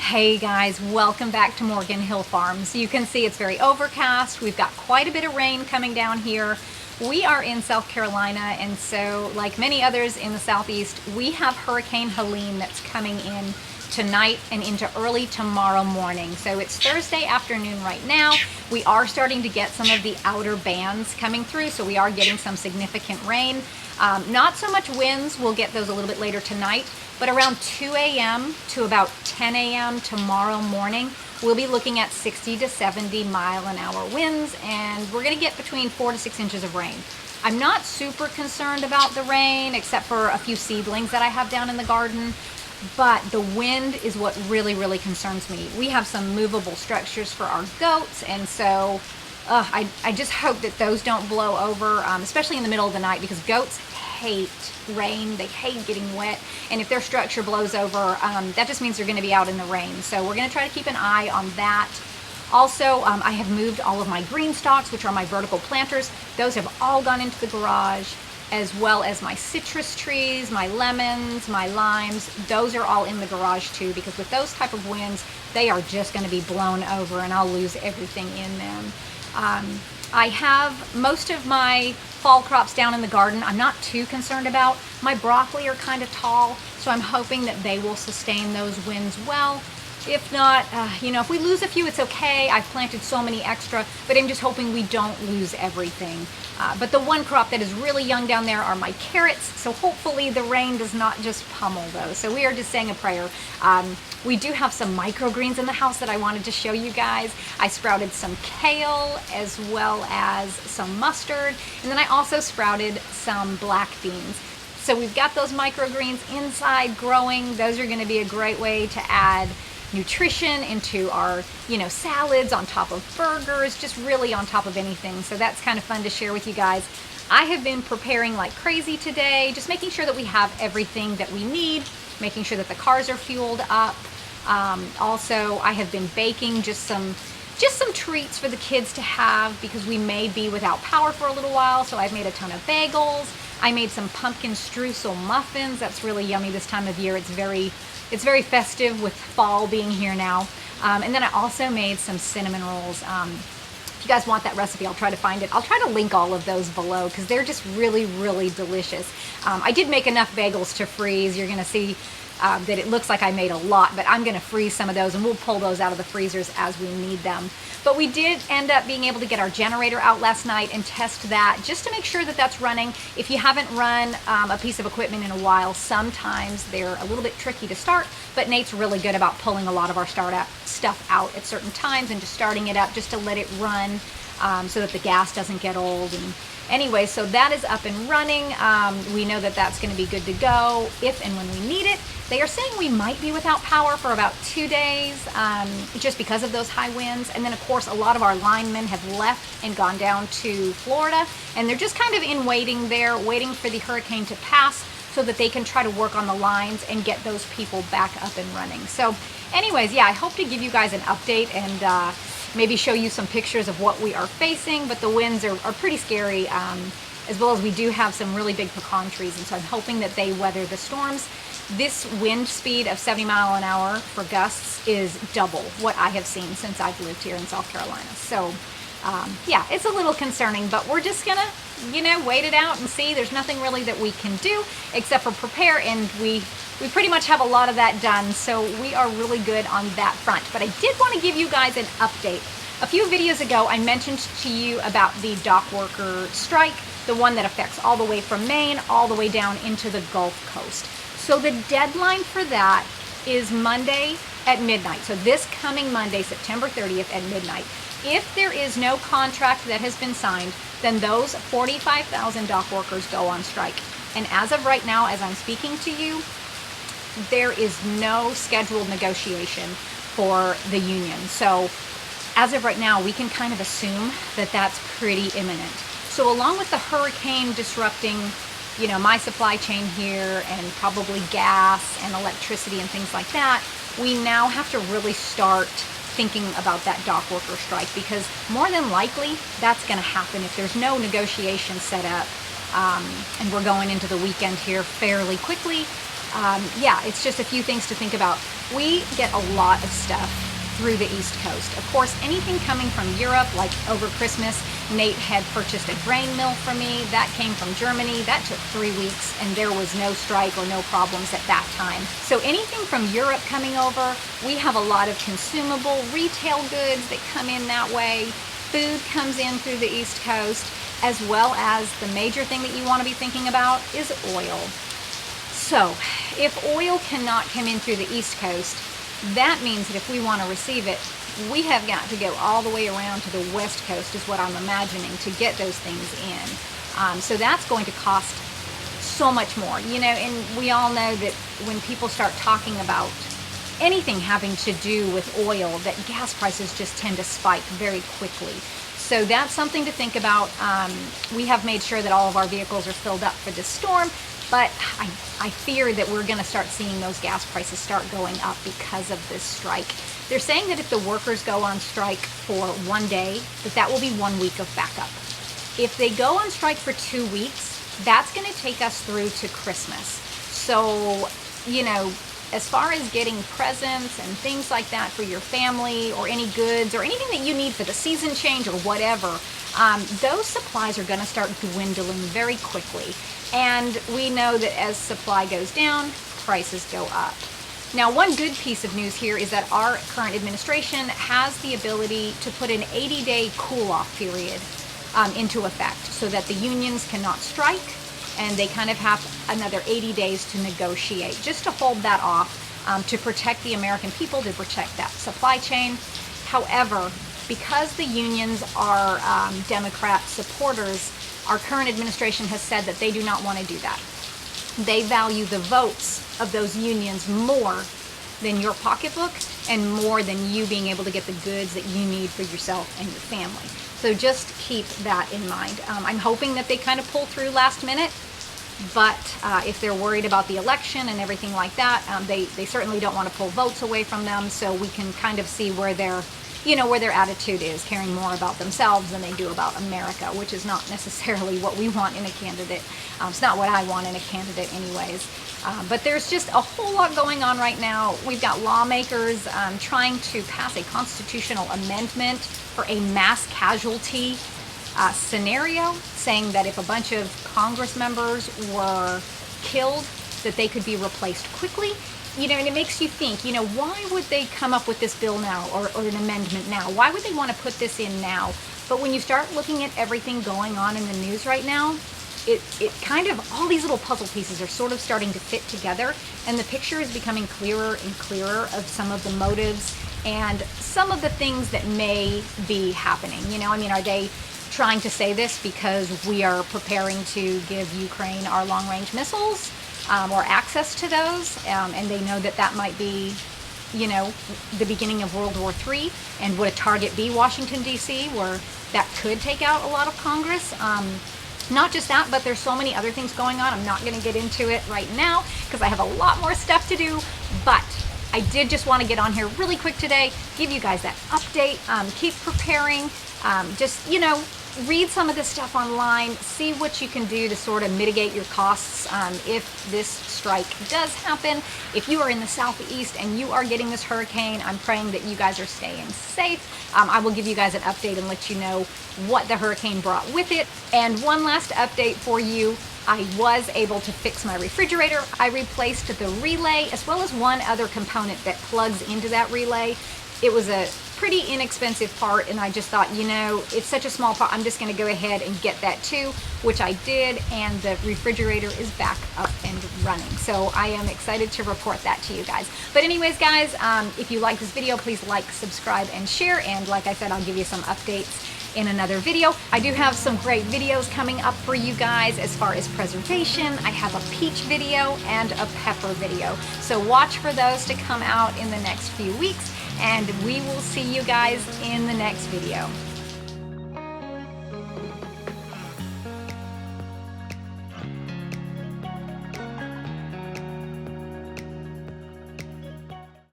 Hey guys, welcome back to Morgan Hill Farms. You can see it's very overcast. We've got quite a bit of rain coming down here. We are in South Carolina, and so like many others in the Southeast, we have Hurricane Helene that's coming in tonight and into early tomorrow morning. So it's Thursday afternoon right now. We are starting to get some of the outer bands coming through, so we are getting some significant rain. Not so much winds, we'll get those a little bit later tonight, but around 2 a.m. to about 10 a.m. tomorrow morning, we'll be looking at 60 to 70 mile an hour winds, and we're gonna get between 4 to 6 inches of rain. I'm not super concerned about the rain, except for a few seedlings that I have down in the garden, but the wind is what really concerns me. We have some movable structures for our goats, and so I just hope that those don't blow over, especially in the middle of the night, because goats hate rain, they hate getting wet, and if their structure blows over, that just means they're going to be out in the rain. So we're going to try to keep an eye on that. Also, I have moved all of my green stalks, which are my vertical planters. Those have all gone into the garage, as well as my citrus trees, my lemons, my limes. Those are all in the garage too, because with those type of winds, they are just going to be blown over and I'll lose everything in them. I have most of my fall crops down in the garden. I'm not too concerned about. My broccoli are kind of tall, so I'm hoping that they will sustain those winds well. If not, if we lose a few, it's okay. I've planted so many extra, but I'm just hoping we don't lose everything. But the one crop that is really young down there are my carrots, so hopefully the rain does not just pummel those. So we are just saying a prayer. We do have some microgreens in the house that I wanted to show you guys. I sprouted some kale as well as some mustard, and then I also sprouted some black beans. So we've got those microgreens inside growing. Those are going to be a great way to add nutrition into our, salads, on top of burgers, just really on top of anything. So that's kind of fun to share with you guys. I have been preparing like crazy today, just making sure that we have everything that we need, making sure that the cars are fueled up. Also, I have been baking just some treats for the kids to have, because we may be without power for a little while. So I've made a ton of bagels. I made some pumpkin streusel muffins. That's really yummy this time of year. It's very festive with fall being here now. And then I also made some cinnamon rolls. If you guys want that recipe, I'll try to find it. I'll try to link all of those below, because they're just really delicious. I did make enough bagels to freeze. You're going to see that it looks like I made a lot, but I'm going to freeze some of those and we'll pull those out of the freezers as we need them. But we did end up being able to get our generator out last night and test that, just to make sure that that's running. If you haven't run a piece of equipment in a while, sometimes they're a little bit tricky to start, but Nate's really good about pulling a lot of our stuff out at certain times and just starting it up just to let it run, so that the gas doesn't get old. And anyway, so that is up and running. We know that that's going to be good to go if and when we need it. They are saying we might be without power for about 2 days, just because of those high winds. And then, of course, a lot of our linemen have left and gone down to Florida, and they're just kind of in waiting there, waiting for the hurricane to pass so that they can try to work on the lines and get those people back up and running. So anyways, yeah, I hope to give you guys an update and maybe show you some pictures of what we are facing, but the winds are pretty scary, as well as we do have some really big pecan trees, and so I'm hoping that they weather the storms. This wind speed of 70 mile an hour for gusts is double what I have seen since I've lived here in South Carolina. So yeah, it's a little concerning, but we're just gonna, wait it out and see. There's nothing really that we can do except for prepare, and we pretty much have a lot of that done, so we are really good on that front. But I did want to give you guys an update. A few videos ago, I mentioned to you about the dock worker strike, the one that affects all the way from Maine all the way down into the Gulf Coast. So the deadline for that is Monday at midnight. So this coming Monday, September 30th at midnight. If there is no contract that has been signed, then those 45,000 dock workers go on strike. And as of right now, as I'm speaking to you, there is no scheduled negotiation for the union. So as of right now, we can kind of assume that that's pretty imminent. So along with the hurricane disrupting, my supply chain here, and probably gas and electricity and things like that, we now have to really start thinking about that dock worker strike, because more than likely that's going to happen if there's no negotiation set up, and we're going into the weekend here fairly quickly. Yeah, it's just a few things to think about. We get a lot of stuff through the East Coast. Of course, anything coming from Europe, like over Christmas, Nate had purchased a grain mill for me. That came from Germany. That took 3 weeks, and there was no strike or no problems at that time. So anything from Europe coming over, we have a lot of consumable retail goods that come in that way. Food comes in through the East Coast, as well as the major thing that you want to be thinking about is oil. So if oil cannot come in through the East Coast, that means that if we want to receive it, we have got to go all the way around to the West Coast, is what I'm imagining, to get those things in. So that's going to cost so much more, you know, and we all know that when people start talking about anything having to do with oil, that gas prices just tend to spike very quickly. So that's something to think about. We have made sure that all of our vehicles are filled up for this storm, but I fear that we're going to start seeing those gas prices start going up because of this strike. They're saying that if the workers go on strike for 1 day, that will be 1 week of backup. If they go on strike for 2 weeks, that's going to take us through to Christmas. So, you know, as far as getting presents and things like that for your family, or any goods or anything that you need for the season change or whatever, those supplies are going to start dwindling very quickly. And we know that as supply goes down, prices go up. Now, one good piece of news here is that our current administration has the ability to put an 80-day cool-off period into effect, so that the unions cannot strike, and they kind of have another 80 days to negotiate, just to hold that off, to protect the American people, to protect that supply chain. However, because the unions are Democrat supporters, our current administration has said that they do not want to do that. They value the votes of those unions more than your pocketbook, and more than you being able to get the goods that you need for yourself and your family. So just keep that in mind. I'm hoping that they kind of pull through last minute, but if they're worried about the election and everything like that, they certainly don't want to pull votes away from them. So we can kind of see where their attitude is, caring more about themselves than they do about America, which is not necessarily what we want in a candidate. It's not what I want in a candidate anyways. But there's just a whole lot going on right now. We've got lawmakers trying to pass a constitutional amendment for a mass casualty scenario, saying that if a bunch of Congress members were killed, that they could be replaced quickly. You know, and it makes you think, you know, why would they come up with this bill now, or an amendment now? Why would they want to put this in now? But when you start looking at everything going on in the news right now, it kind of, all these little puzzle pieces are sort of starting to fit together, and the picture is becoming clearer and clearer of some of the motives and some of the things that may be happening. You know, I mean, are they trying to say this because we are preparing to give Ukraine our long-range missiles, or access to those, and they know that that might be, you know, the beginning of World War III, and would a target be Washington, D.C., where that could take out a lot of Congress? Not just that, but there's so many other things going on. I'm not going to get into it right now because I have a lot more stuff to do, but I did just want to get on here really quick today, give you guys that update. Keep preparing. Just, you know, read some of this stuff online, see what you can do to sort of mitigate your costs if this strike does happen. If you are in the southeast and you are getting this hurricane, I'm praying that you guys are staying safe. I will give you guys an update and let you know what the hurricane brought with it. And one last update for you. I was able to fix my refrigerator. I replaced the relay as well as one other component that plugs into that relay. It was a pretty inexpensive part, and I just thought, you know, it's such a small part, I'm just going to go ahead and get that too, which I did, and the refrigerator is back up and running. So I am excited to report that to you guys. But anyways, guys, if you like this video, please like, subscribe, and share. And like I said, I'll give you some updates in another video. I do have some great videos coming up for you guys as far as preservation. I have a peach video and a pepper video. So watch for those to come out in the next few weeks, and we will see you guys in the next video.